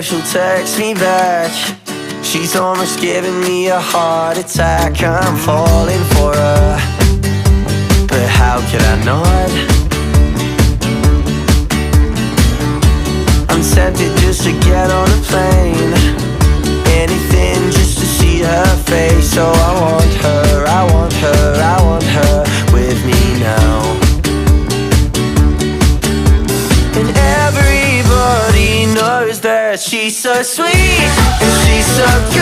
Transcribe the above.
if she'll text me back. She's almost giving me a heart attack. I'm falling for her, but how could I not? I'm tempted just to get on a plane, anything just to see her face. So I want her, I want her, I want her with me now. And everybody knows that she's so sweet and she's so good.